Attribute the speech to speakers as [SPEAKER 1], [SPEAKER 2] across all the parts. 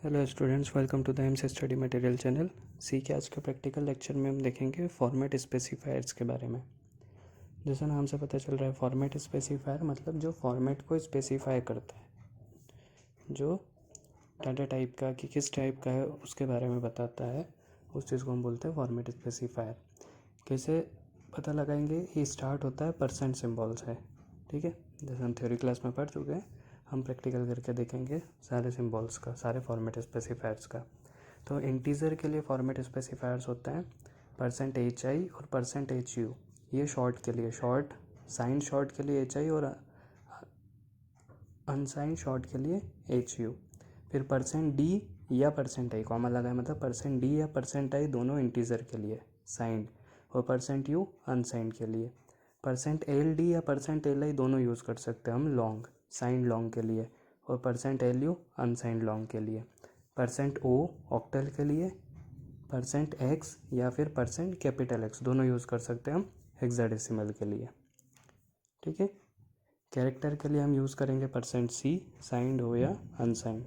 [SPEAKER 1] Hello students, welcome to the M से study material channel. C के आज के प्रैक्टिकल लेक्चर में हम देखेंगे फॉर्मेट स्पेसिफायर्स के बारे में। जैसा नाम से पता चल रहा है, फॉर्मेट स्पेसिफायर मतलब जो फॉर्मेट को स्पेसिफाई करता है, जो डाटा टाइप का कि किस टाइप का है उसके बारे में बताता है, उस चीज़ को हम बोलते हैं फॉर्मेट स्पेसिफायर। कैसे पता लगाएंगे? ये स्टार्ट होता है परसेंट सिम्बॉल से, ठीक है। जैसे हम थ्योरी क्लास में पढ़ चुके हैं, हम प्रैक्टिकल करके देखेंगे सारे सिम्बॉल्स का, सारे फॉर्मेट स्पेसिफायर्स का। तो इंटीजर के लिए फॉर्मेट स्पेसिफायर्स होते हैं %hi और %hu। ये शॉर्ट के लिए, शॉर्ट साइन शॉर्ट के लिए hi और अनसाइन शॉर्ट के लिए hu। फिर %d या %i कॉमा लगा है, मतलब %d या %i दोनों इंटीजर के लिए साइंड, और %u अनसाइंड के लिए। %ld या %li दोनों यूज़ कर सकते हैं हम लॉन्ग, साइंड लॉन्ग के लिए, और %lu अनसाइंड लॉन्ग के लिए। %o ऑक्टल के लिए, %x या फिर %X दोनों यूज़ कर सकते हैं हम हेक्साडेसिमल के लिए, ठीक है। कैरेक्टर के लिए हम यूज़ करेंगे %c, साइंड हो या अनसाइंड।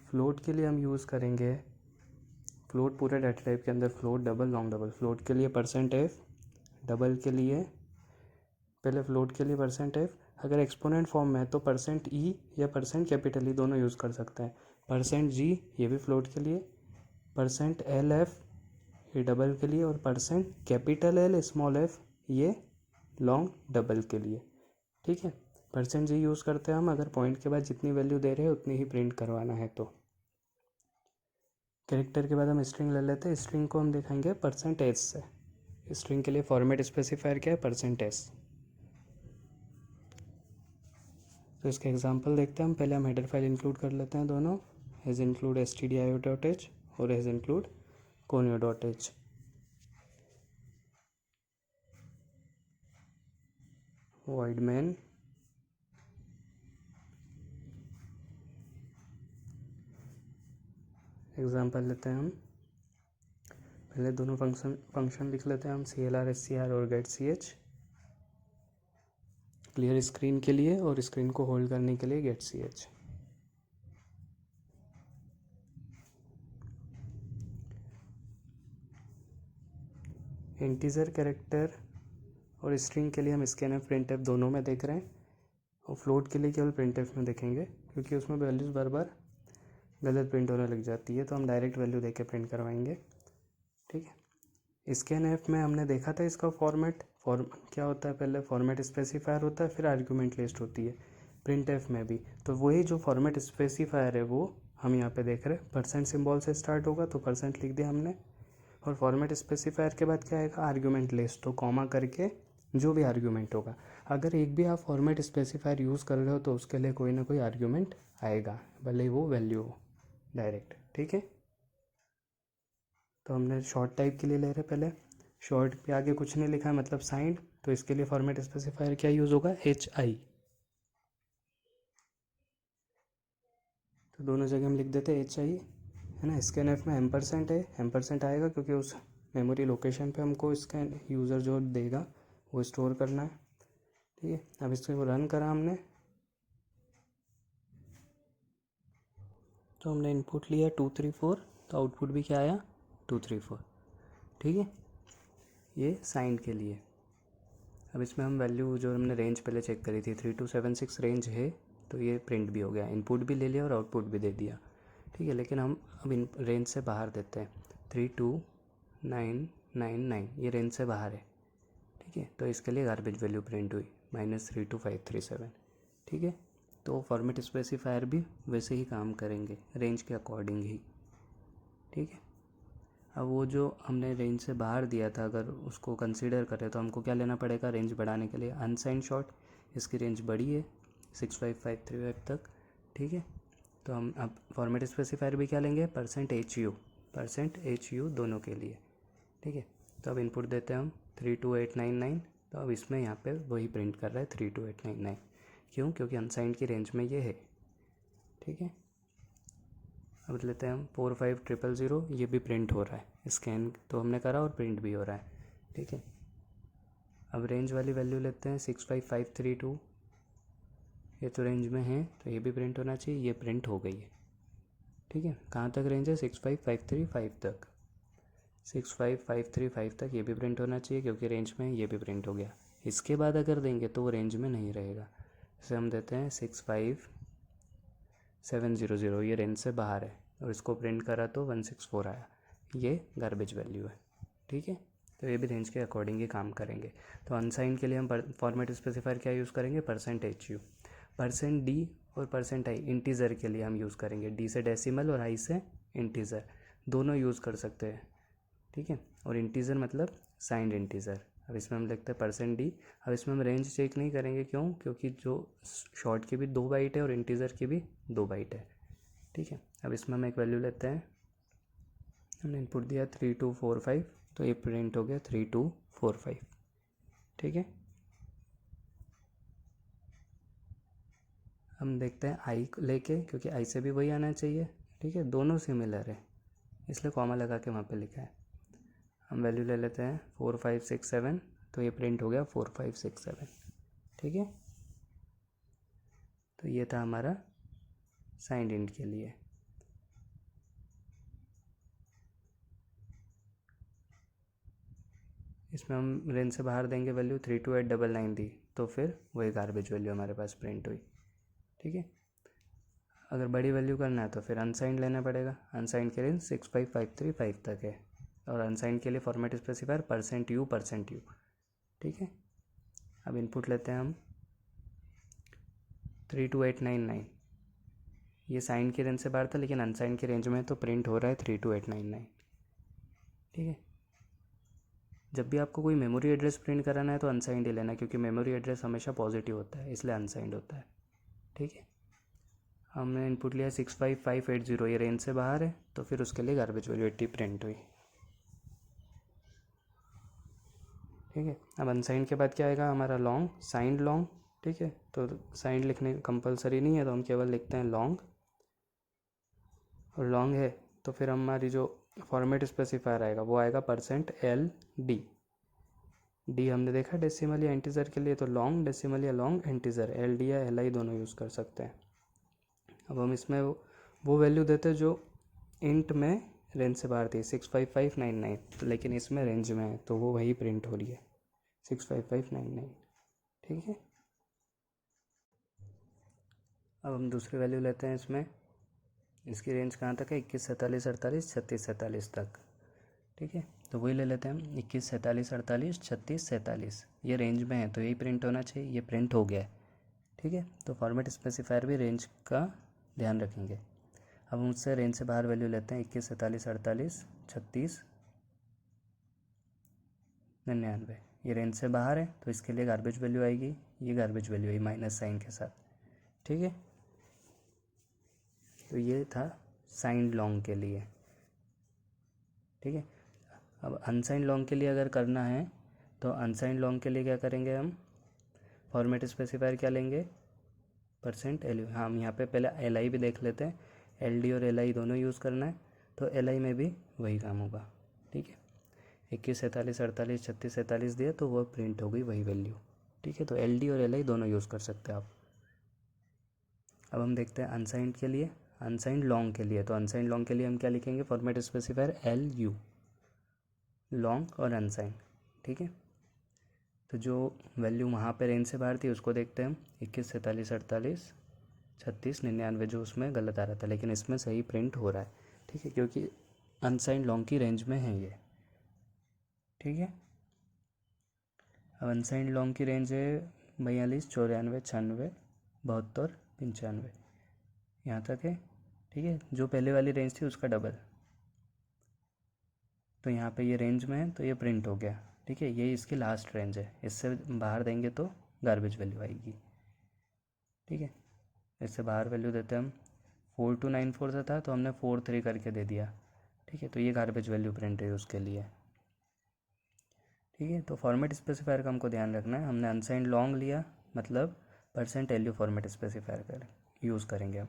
[SPEAKER 1] फ्लोट के लिए हम यूज़ करेंगे, फ्लोट पूरे डाटा टाइप के अंदर float, double, long double. Float के लिए %f, डबल के लिए, पहले फ्लोट के लिए %f, अगर एक्सपोनेंट फॉर्म में है तो %e या %E दोनों यूज़ कर सकते हैं। %g ये भी फ्लोट के लिए, %lf ये डबल के लिए, और %L स्मॉल f ये लॉन्ग डबल के लिए, ठीक है। %g यूज़ करते हैं हम अगर पॉइंट के बाद जितनी वैल्यू दे रहे हैं उतनी ही प्रिंट करवाना है तो। कैरेक्टर के बाद हम स्ट्रिंग ले लेते हैं। स्ट्रिंग को हम दिखाएंगे %s से। स्ट्रिंग के लिए फॉर्मेट स्पेसिफायर क्या है? %s। तो इसका एग्जांपल देखते हैं हम। पहले हम हेडर फाइल इंक्लूड कर लेते हैं दोनों, एज इंक्लूड stdio.h और hash include conio.h। void main example लेते हैं हम। पहले दोनों फंक्शन लिख लेते हैं हम, clr scr और get ch, क्लियर स्क्रीन के लिए और स्क्रीन को होल्ड करने के लिए get ch। इंटीजर कैरेक्टर और स्ट्रिंग के लिए हम scanf printf दोनों में देख रहे हैं, और फ्लोट के लिए केवल printf में देखेंगे क्योंकि उसमें वैल्यूज़ बार बार गलत प्रिंट होने लग जाती है, तो हम डायरेक्ट वैल्यू देके प्रिंट करवाएंगे, ठीक है। scanf में हमने देखा था इसका फॉर्मेट क्या होता है, पहले फॉर्मेट स्पेसिफायर होता है, फिर आर्ग्यूमेंट लिस्ट होती है। printf में भी तो वही जो फॉर्मेट स्पेसिफायर है वो हम यहाँ पे देख रहे हैं। परसेंट सिम्बॉल से स्टार्ट होगा तो % लिख दिया हमने, और फॉर्मेट स्पेसिफायर के बाद क्या आएगा? आर्ग्यूमेंट लिस्ट, तो कॉमा करके जो भी आर्ग्यूमेंट होगा। अगर एक भी आप फॉर्मेट स्पेसिफायर यूज़ कर रहे हो तो उसके लिए कोई ना कोई आर्ग्यूमेंट आएगा, भले ही वो वैल्यू हो डायरेक्ट, ठीक है। तो हमने शॉर्ट टाइप के लिए ले रहे पहले, शॉर्ट पे आगे कुछ नहीं लिखा है मतलब साइंड, तो इसके लिए फॉर्मेट स्पेसिफायर क्या यूज़ होगा? hi। तो दोनों जगह हम लिख देते हैं hi, है ना। scanf में एम्परसेंट है, एम्परसेंट आएगा क्योंकि उस मेमोरी लोकेशन पे हमको इसका यूज़र जो देगा वो स्टोर करना है, ठीक है। अब इसको रन करा हमने, तो हमने इनपुट लिया 2 3 4, तो आउटपुट भी क्या आया? 2 3 4, ठीक है। ये साइंड के लिए। अब इसमें हम वैल्यू जो हमने रेंज पहले चेक करी थी 3276 रेंज है, तो ये प्रिंट भी हो गया, इनपुट भी ले लिया और आउटपुट भी दे दिया, ठीक है। लेकिन हम अब इन रेंज से बाहर देते हैं, 32999 ये रेंज से बाहर है, ठीक है। तो इसके लिए गार्बेज वैल्यू प्रिंट हुई -32537, ठीक है। तो फॉर्मेट स्पेसिफायर भी वैसे ही काम करेंगे, रेंज के अकॉर्डिंग ही, ठीक है। अब वो जो हमने रेंज से बाहर दिया था, अगर उसको कंसीडर करें तो हमको क्या लेना पड़ेगा रेंज बढ़ाने के लिए? अनसाइंड शॉर्ट, इसकी रेंज बड़ी है 65535 तक, ठीक है। तो हम अब फॉर्मेट स्पेसिफायर भी क्या लेंगे? %hu दोनों के लिए, ठीक है। तो अब इनपुट देते हैं हम 32899, तो अब इसमें यहाँ पे वही प्रिंट कर रहा है 32899, क्यों? क्योंकि अनसाइंड की रेंज में ये है, ठीक है। अब लेते हैं हम 45000, ये भी प्रिंट हो रहा है, स्कैन तो हमने करा और प्रिंट भी हो रहा है, ठीक है। अब रेंज वाली वैल्यू लेते हैं 65532, ये तो रेंज में है तो ये भी प्रिंट होना चाहिए, ये प्रिंट हो गई है। ठीक है, कहाँ तक रेंज है? 65535 तक, 65535 तक ये भी प्रिंट होना चाहिए क्योंकि रेंज में ये भी प्रिंट हो गया। इसके बाद अगर देंगे तो वो रेंज में नहीं रहेगा। जैसे हम देते हैं 65700, ये रेंज से बाहर है और इसको प्रिंट करा तो 164 आया, ये गार्बेज वैल्यू है। ठीक है, तो ये भी रेंज के अकॉर्डिंग ही काम करेंगे। तो अनसाइंड के लिए हम फॉर्मेट स्पेसिफायर क्या यूज़ करेंगे? %HU, %D और %I इंटीज़र के लिए हम यूज़ करेंगे। D से डेसिमल और I से इंटीज़र, दोनों यूज़ कर सकते हैं। ठीक है, और इंटीज़र मतलब साइंड इंटीज़र। अब इसमें हम लिखते हैं %D। अब इसमें हम रेंज चेक नहीं करेंगे, क्यों? क्योंकि जो शॉर्ट की भी 2 बाइट है और इंटीज़र की भी 2 बाइट है। ठीक है, अब इसमें हम एक वैल्यू लेते हैं, हमने इनपुट दिया 3245, तो ये प्रिंट हो गया 3245। ठीक है, हम देखते हैं आई लेके, क्योंकि आई से भी वही आना चाहिए। ठीक है, दोनों सिमिलर है इसलिए कॉमा लगा के वहाँ पे लिखा है। हम वैल्यू ले लेते हैं 4567, तो ये प्रिंट हो गया 4567। ठीक है, तो ये था हमारा साइंड इंट के लिए। इसमें हम रेंज से बाहर देंगे वैल्यू 32899 दी, तो फिर वही गार्बेज वैल्यू हमारे पास प्रिंट हुई। ठीक है, अगर बड़ी वैल्यू करना है तो फिर अनसाइंड लेना पड़ेगा। अनसाइंड के रेंज 65535 तक है और अनसाइंड के लिए फॉर्मेट स्पेसिफायर %U। ठीक है, अब इनपुट लेते हैं हम 32899, ये साइंड की रेंज से बाहर था लेकिन अनसाइंड की रेंज में तो प्रिंट हो रहा है 32899। ठीक है, जब भी आपको कोई मेमोरी एड्रेस प्रिंट कराना है तो अनसाइंड ही लेना, क्योंकि मेमोरी एड्रेस हमेशा पॉजिटिव होता है, इसलिए अनसाइंड होता है। ठीक है, हमने इनपुट लिया 65580, ये रेंज से बाहर है तो फिर उसके लिए गार्बेज वैल्यू 80 प्रिंट हुई। ठीक है, अब अनसाइंड के बाद क्या आएगा? हमारा लॉन्ग, साइंड लॉन्ग। ठीक है, तो साइंड लिखने कंपलसरी नहीं है तो हम केवल लिखते हैं लॉन्ग, और लॉन्ग है तो फिर हमारी जो फॉर्मेट स्पेसिफायर आएगा वो आएगा %LD। डी हमने देखा डेसिमल या इंटीज़र के लिए, तो लॉन्ग डेसिमल या लॉन्ग इंटीज़र, LD या LI दोनों यूज़ कर सकते हैं। अब हम इसमें वो वैल्यू देते हैं जो इंट में रेंज से बाहर थी 65599, तो लेकिन इसमें रेंज में है तो वो वही प्रिंट हो रही है 65599। ठीक है, अब हम दूसरी वैल्यू लेते हैं इसमें, इसकी रेंज कहाँ तक है? 21 47 48 36 47 तक। ठीक है, तो वही ले लेते हैं हम 21 47 48 36 47, ये रेंज में है तो यही प्रिंट होना चाहिए, ये प्रिंट हो गया है। ठीक है, तो फॉर्मेट स्पेसिफायर भी रेंज का ध्यान रखेंगे। अब हम उससे रेंज से बाहर वैल्यू लेते हैं 21 47 48 36 99, ये रेंज से बाहर है तो इसके लिए गार्बेज वैल्यू आएगी, ये गार्बेज वैल्यू आई माइनस साइन के साथ। ठीक है, तो ये था साइंड लॉन्ग के लिए। ठीक है, अब अनसाइंड लॉन्ग के लिए अगर करना है तो अनसाइंड लॉन्ग के लिए क्या करेंगे? हम फॉर्मेट स्पेसिफायर क्या लेंगे? %LU। हाँ, हम यहाँ पे पहले LI भी देख लेते हैं, LD और LI दोनों यूज़ करना है तो LI में भी वही काम होगा। ठीक है, 21 47 48 36 47 दिया तो वो प्रिंट हो गई वही वैल्यू। ठीक है, तो LD और LI दोनों यूज़ कर सकते हैं आप। अब हम देखते हैं अनसाइंड के लिए, अनसाइंड लॉन्ग के लिए। तो अनसाइंड लॉन्ग के लिए हम क्या लिखेंगे? फॉर्मेट स्पेसिफायर LU, लॉन्ग और अनसाइंड। ठीक है, तो जो वैल्यू वहाँ पे रेंज से बाहर थी उसको देखते हैं हम, 21 47 48 36 99, जो उसमें गलत आ रहा था लेकिन इसमें सही प्रिंट हो रहा है। ठीक है, क्योंकि अनसाइंड लॉन्ग की रेंज में है ये। ठीक है, अब अनसाइंड लॉन्ग की रेंज है 42 94 96 72 95, यहाँ तक है। ठीक है, जो पहले वाली रेंज थी उसका डबल, तो यहाँ पे ये रेंज में है तो ये प्रिंट हो गया। ठीक है, ये इसकी लास्ट रेंज है, इससे बाहर देंगे तो गार्बेज वैल्यू आएगी। ठीक है, इससे बाहर वैल्यू देते हैं हम, 4294 से था तो हमने 43 करके दे दिया। ठीक है, तो ये गार्बेज वैल्यू प्रिंट है उसके लिए। ठीक है, तो फॉर्मेट स्पेसिफायर का हमको ध्यान रखना है, हमने अनसाइंड लॉन्ग लिया मतलब %LU फॉर्मेट स्पेसिफायर कर यूज़ करेंगे हम।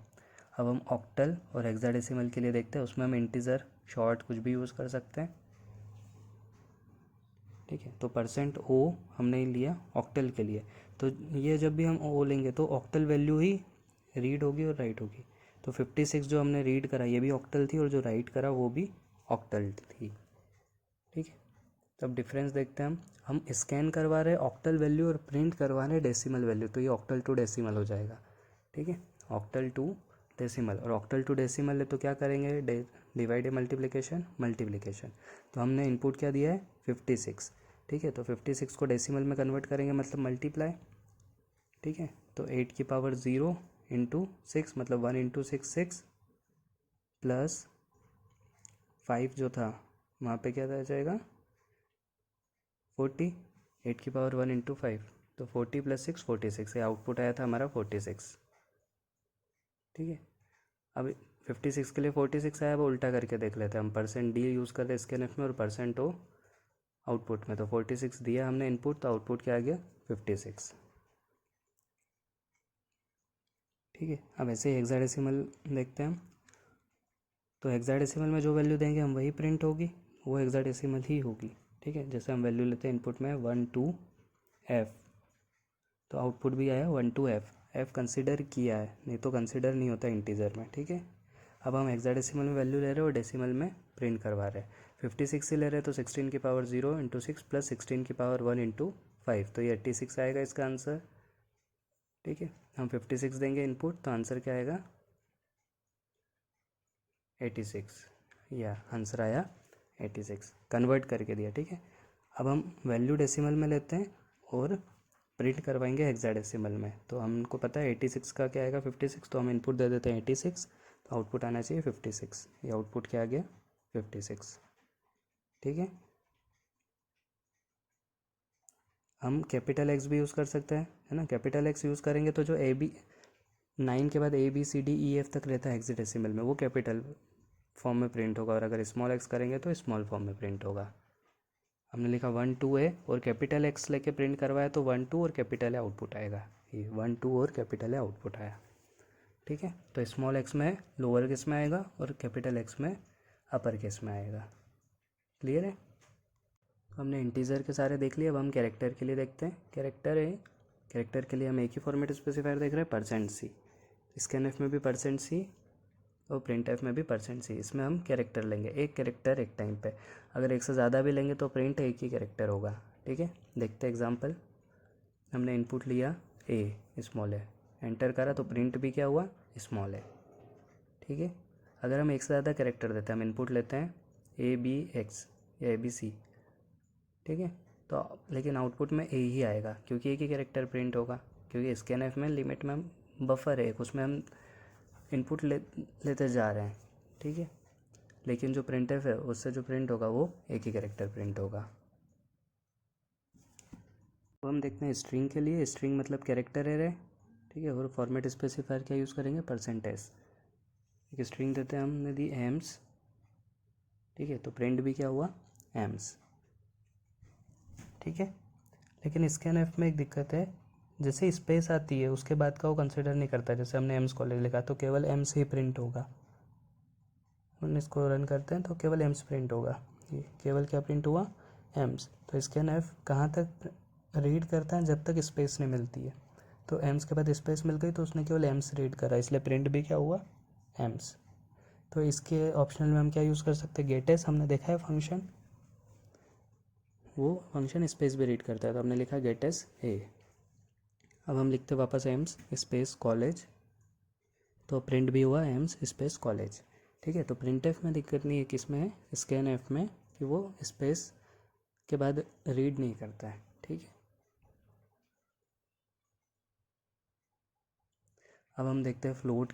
[SPEAKER 1] अब हम ऑक्टल और हेक्साडेसिमल के लिए देखते हैं, उसमें हम इंटीज़र शॉर्ट कुछ भी यूज़ कर सकते हैं। ठीक है। तो परसेंट ओ हमने लिया ऑक्टल के लिए, तो ये जब भी हम ओ लेंगे तो ऑक्टल वैल्यू ही रीड होगी और राइट होगी। तो 56 जो हमने रीड करा ये भी ऑक्टल थी और जो राइट करा वो भी ऑक्टल थी। ठीक है, तो अब डिफरेंस देखते हैं हम स्कैन करवा रहे हैं ऑक्टल वैल्यू और प्रिंट करवा रहे हैं डेसिमल वैल्यू, तो ये ऑक्टल टू डेसिमल हो जाएगा। ठीक है, ऑक्टल टू डेसिमल, और ऑक्टल टू डेसिमल है तो क्या करेंगे, डिवाइड मल्टीप्लिकेशन मल्टीप्लिकेशन। तो हमने इनपुट क्या दिया है 56। ठीक है, तो 56 को डेसिमल में कन्वर्ट करेंगे मतलब मल्टीप्लाई। ठीक है, तो 8 की पावर 0 इंटू 6 मतलब 1 इंटू 6 6 प्लस 5 जो था वहाँ पे क्या रह जाएगा 40, 8 की पावर 1 इंटू 5 तो 40 प्लस 6 46, ये आउटपुट आया था हमारा 46। ठीक है, अब 56 के लिए 46 आया, वो उल्टा करके देख लेते हैं हम। परसेंट डी यूज़ कर रहे हैं स्कैनएफ में और परसेंट ओ आउटपुट में, तो 46 दिया हमने इनपुट, तो आउटपुट क्या आ गया 56। ठीक है, अब ऐसे ही हेक्साडेसिमल देखते हैं हम। तो हेक्साडेसिमल में जो वैल्यू देंगे हम वही प्रिंट होगी, वो हेक्साडेसिमल ही होगी। ठीक है, जैसे हम वैल्यू लेते हैं इनपुट में 1 2 F, तो आउटपुट भी आया 1 2 F। F कंसिडर किया है, नहीं तो कंसिडर नहीं होता इंटीजर में। ठीक है, अब हम हेक्साडेसिमल में वैल्यू ले रहे हैं और डेसिमल में प्रिंट करवा रहे हैं। 56 से ले रहे हैं तो 16 की पावर 0 इंटू 6 प्लस 16 की पावर 1 इंटू 5, तो ये 86 आएगा इसका आंसर। ठीक है, हम 56 देंगे इनपुट तो आंसर क्या आएगा 86, या आंसर आया 86, कन्वर्ट करके दिया। ठीक है, अब हम वैल्यू डेसिमल में लेते हैं और प्रिंट करवाएंगे हेक्साडेसिमल में। तो हमको पता है 86 का क्या आएगा 56, तो हम इनपुट दे देते हैं 86, तो आउटपुट आना चाहिए 56। ये आउटपुट क्या आ गया 56। ठीक है, हम कैपिटल एक्स भी यूज़ कर सकते हैं, है ना। कैपिटल एक्स यूज़ करेंगे तो जो ए बी 9 के बाद ABCDEF तक रहता है हेक्साडेसिमल में, वो कैपिटल फॉर्म में प्रिंट होगा, और अगर स्मॉल एक्स करेंगे तो स्मॉल फॉर्म में प्रिंट होगा। हमने लिखा 1 2 है और कैपिटल एक्स लेके प्रिंट करवाया तो 1 2 और कैपिटल है आउटपुट आएगा, ये 1 2 और कैपिटल है आउटपुट आया। ठीक है, तो स्मॉल एक्स में लोअर केस में आएगा और कैपिटल एक्स में अपर केस में आएगा। क्लियर है, हमने इंटीजर के सारे देख लिए, अब हम कैरेक्टर के लिए देखते हैं। कैरेक्टर है, कैरेक्टर के लिए हम एक ही फॉर्मेट स्पेसिफायर देख रहे हैं %C, स्कैनएफ में भी %C और प्रिंटएफ में भी %C। इसमें हम कैरेक्टर लेंगे, एक कैरेक्टर एक टाइम पे। अगर एक से ज़्यादा भी लेंगे तो प्रिंट एक ही कैरेक्टर होगा। ठीक है, देखते हैं एग्जांपल। हमने इनपुट लिया ए स्मॉल है, एंटर करा तो प्रिंट भी क्या हुआ स्मॉल है। ठीक है, अगर हम एक से ज़्यादा कैरेक्टर देते हैं, हम इनपुट लेते हैं ABX या ABC। ठीक है, तो लेकिन आउटपुट में ए ही आएगा क्योंकि एक ही कैरेक्टर प्रिंट होगा, क्योंकि स्कैनएफ में लिमिट में हम बफर है, उसमें हम इनपुट लेते जा रहे हैं। ठीक है, लेकिन जो प्रिंटएफ है उससे जो प्रिंट होगा वो एक ही कैरेक्टर प्रिंट होगा। तो हम देखते हैं स्ट्रिंग के लिए, स्ट्रिंग मतलब कैरेक्टर एरे। ठीक है, और फॉर्मेट स्पेसिफायर क्या यूज़ करेंगे %S। एक स्ट्रिंग देते हैं, हमने दी एम्स। ठीक है, तो प्रिंट भी क्या हुआ एम्स। ठीक है, लेकिन स्कैनएफ में एक दिक्कत है, जैसे स्पेस आती है उसके बाद का वो कंसिडर नहीं करता। जैसे हमने एम्स कॉलेज लिखा तो केवल एम्स ही प्रिंट होगा, हम इसको रन करते हैं तो केवल एम्स प्रिंट होगा। ये केवल क्या प्रिंट हुआ एम्स। तो स्कैनएफ कहाँ तक रीड करता है जब तक स्पेस नहीं मिलती है, तो एम्स के बाद स्पेस मिल गई तो उसने केवल एम्स रीड करा, इसलिए प्रिंट भी क्या हुआ एम्स। तो इसके ऑप्शनल में हम क्या यूज़ कर सकते हैं, गेटेस हमने देखा है फंक्शन, वो फंक्शन स्पेस भी रीड करता है, तो हमने लिखा गेटेस ए। अब हम लिखते वापस एम्स स्पेस कॉलेज, तो प्रिंट भी हुआ एम्स स्पेस कॉलेज। ठीक है, तो प्रिंटएफ में दिक्कत नहीं है, किसमें है स्कैनएफ में, कि वो स्पेस के बाद रीड नहीं करता है। ठीक है, अब हम देखते हैं फ्लोट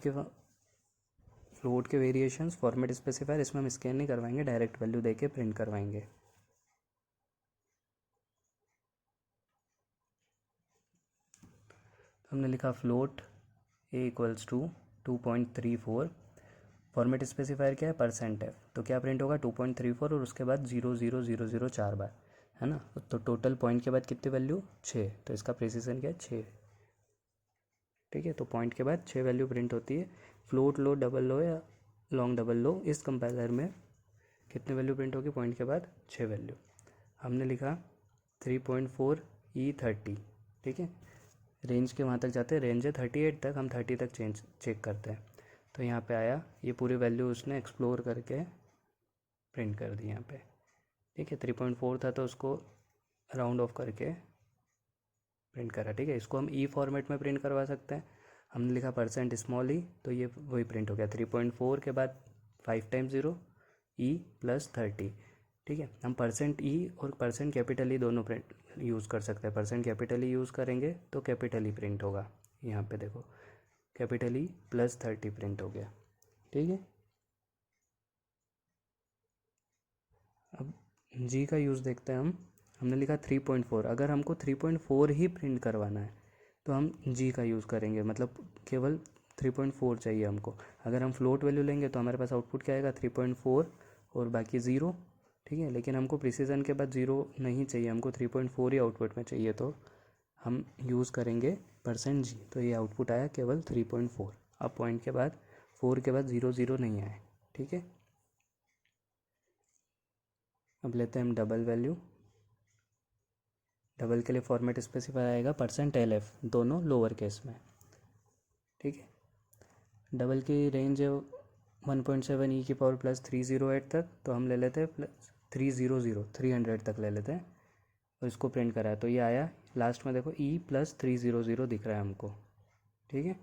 [SPEAKER 1] के वेरिएशंस। फॉर्मेट स्पेसिफायर, इसमें हम स्कैन नहीं करवाएंगे, डायरेक्ट वैल्यू देके प्रिंट करवाएंगे। हमने लिखा float A equals to 2.34, format specifier क्या है %F, तो क्या प्रिंट होगा 2.34 और उसके बाद 00000 4 बार, है ना। तो टोटल पॉइंट के बाद कितनी वैल्यू 6, तो इसका प्रिसीजन क्या है 6। ठीक है, तो पॉइंट के बाद 6 वैल्यू प्रिंट होती है। फ्लोट लो डबल लो या लॉन्ग डबल लो, इस कंपाइलर में कितने वैल्यू प्रिंट होगी पॉइंट के बाद 6 वैल्यू। हमने लिखा 3.4E30, ठीक है। रेंज के वहाँ तक जाते हैं, रेंज है 38 तक, हम 30 तक चेक करते हैं। तो यहाँ पे आया, ये पूरी वैल्यू उसने एक्सप्लोर करके प्रिंट कर दी यहाँ पे, ठीक है। 3.4 था तो उसको राउंड ऑफ करके प्रिंट करा, ठीक है। इसको हम ई फॉर्मेट में प्रिंट करवा सकते हैं। हमने लिखा परसेंट स्मॉल ई, तो ये वही प्रिंट हो गया। 3.4 के बाद 5 टाइम्स 0 ई प्लस 30, ठीक है। हम परसेंट ई और परसेंट कैपिटल ई दोनों प्रिंट यूज़ कर सकते हैं। परसेंट कैपिटल ई यूज़ करेंगे तो कैपिटल ई प्रिंट होगा। यहाँ पे देखो कैपिटल ई प्लस 30 प्रिंट हो गया, ठीक है। अब जी का यूज़ देखते हैं हम। हमने लिखा 3.4, अगर हमको 3.4 ही प्रिंट करवाना है तो हम जी का यूज़ करेंगे, मतलब केवल 3.4 चाहिए हमको। अगर हम फ्लोट वैल्यू लेंगे तो हमारे पास आउटपुट क्या आएगा, 3.4 और बाकी 0, ठीक है। लेकिन हमको प्रिसीजन के बाद 0 नहीं चाहिए, हमको 3.4 ही आउटपुट में चाहिए, तो हम यूज़ करेंगे परसेंट जी। तो ये आउटपुट आया केवल 3.4। अब पॉइंट के बाद 4 के बाद 0 0 नहीं आए, ठीक है। अब लेते हैं हम डबल वैल्यू। डबल के लिए फॉर्मेट स्पेसिफाई आएगा %LF, दोनों लोअर केस में, ठीक है। डबल की रेंज है 1.7 ई की पावर प्लस 308 तक, तो हम ले लेते हैं प्लस 300 तक ले लेते हैं और इसको प्रिंट करा है। तो ये आया लास्ट में, देखो ई प्लस 300 दिख रहा है हमको, ठीक है।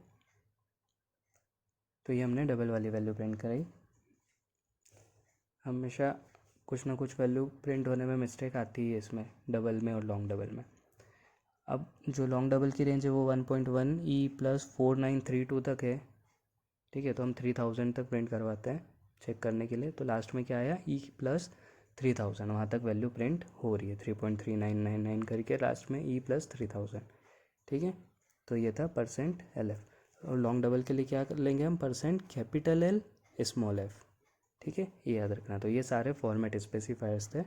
[SPEAKER 1] तो ये हमने डबल वाली वैल्यू प्रिंट कराई। हमेशा कुछ ना कुछ वैल्यू प्रिंट होने में मिस्टेक आती है इसमें, डबल में और लॉन्ग डबल में। अब जो लॉन्ग डबल की रेंज है वो 1.1 ई प्लस 4932 तक है, ठीक है। तो हम 3000 तक प्रिंट करवाते हैं चेक करने के लिए। तो लास्ट में क्या आया, ई प्लस 3000, वहाँ तक वैल्यू प्रिंट हो रही है, 3.3999 करके लास्ट में ई प्लस 3000, ठीक है। तो ये था %LF। और लॉन्ग डबल के लिए क्या कर लेंगे हम, %L स्मॉल f, ठीक है। ये याद रखना। तो ये सारे फॉर्मेट स्पेसिफायर्स थे।